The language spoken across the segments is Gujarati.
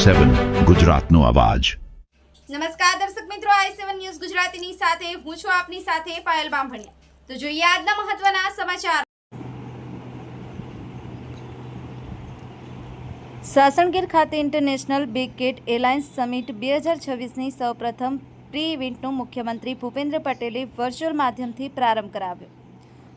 i7 ગુજરાતનો અવાજ। નમસ્કાર દર્શક મિત્રો, i7 ન્યૂઝ ગુજરાતીની સાથે હું છું આપની સાથે પાયલ બામભણિયા। તો જોઈએ આજના મહત્વના સમાચાર। સાસણગીર ખાતે international big cat alliance summit 2026ની સૌપ્રથમ પ્રી ઇવેન્ટનો મુખ્યમંત્રી ભૂપેન્દ્ર પટેલે વર્ચ્યુઅલ માધ્યમથી પ્રારંભ કરાવ્યો।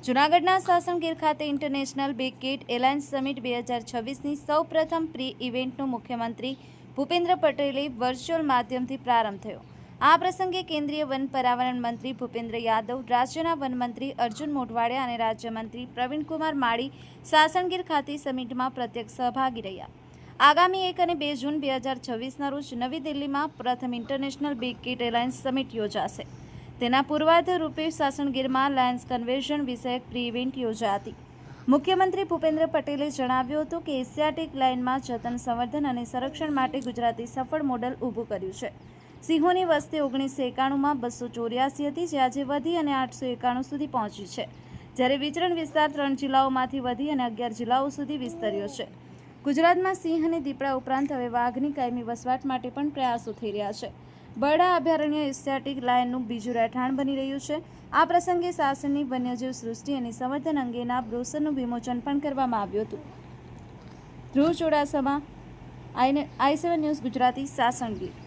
જૂનાગઢના સાસણગીર ખાતે international big cat alliance summit 2026ની સૌપ્રથમ પ્રી ઇવેન્ટનો મુખ્યમંત્રી ભૂપેન્દ્ર પટેલે વર્ચ્યુઅલ માધ્યમથી પ્રારંભ થયો। આ પ્રસંગે કેન્દ્રીય વન પર્યાવરણ મંત્રી ભૂપેન્દ્ર યાદવ, રાજ્યના વનમંત્રી અર્જુન મોઢવાડિયા અને રાજ્યમંત્રી પ્રવીણકુમાર માળી સાસણગીર ખાતે સમિટમાં પ્રત્યક્ષ સહભાગી રહ્યા। આગામી 1 અને 2 જૂન 2026ના રોજ નવી દિલ્હીમાં પ્રથમ international big cat alliance summit યોજાશે। તેના પૂર્વાધ રૂપે સાસણગીરમાં લાયન્સ કન્વેન્શન વિષયક પ્રી ઇવેન્ટ યોજાઈ હતી। મુખ્યમંત્રી ભૂપેન્દ્ર પટેલે જણાવ્યું હતું કે એશિયાટિક લાયનમાં જતન, સંવર્ધન અને સંરક્ષણ માટે ગુજરાતે સફળ મોડલ ઊભું કર્યું છે। સિંહોની વસ્તી 1991માં 284 હતી, જે આજે વધી અને 891 સુધી પહોંચી છે, જ્યારે વિચરણ વિસ્તાર 3 જિલ્લાઓમાંથી વધી અને 11 જિલ્લાઓ સુધી વિસ્તર્યો છે। ગુજરાતમાં સિંહ અને દીપડા ઉપરાંત હવે વાઘની કાયમી વસવાટ માટે પણ પ્રયાસો થઈ રહ્યા છે। બરડા અભયારણ્ય એશિયાટિક લાયનનું બીજું રહેઠાણ બની રહ્યું છે। આ પ્રસંગે સાસણની વન્યજીવ સૃષ્ટિ અને સંવર્ધન અંગેના બ્રોશરનું વિમોચન પણ કરવામાં આવ્યું હતું। ધ્રુવ ચુડાસમા, i7 ન્યૂઝ ગુજરાતી, સાસણગીર।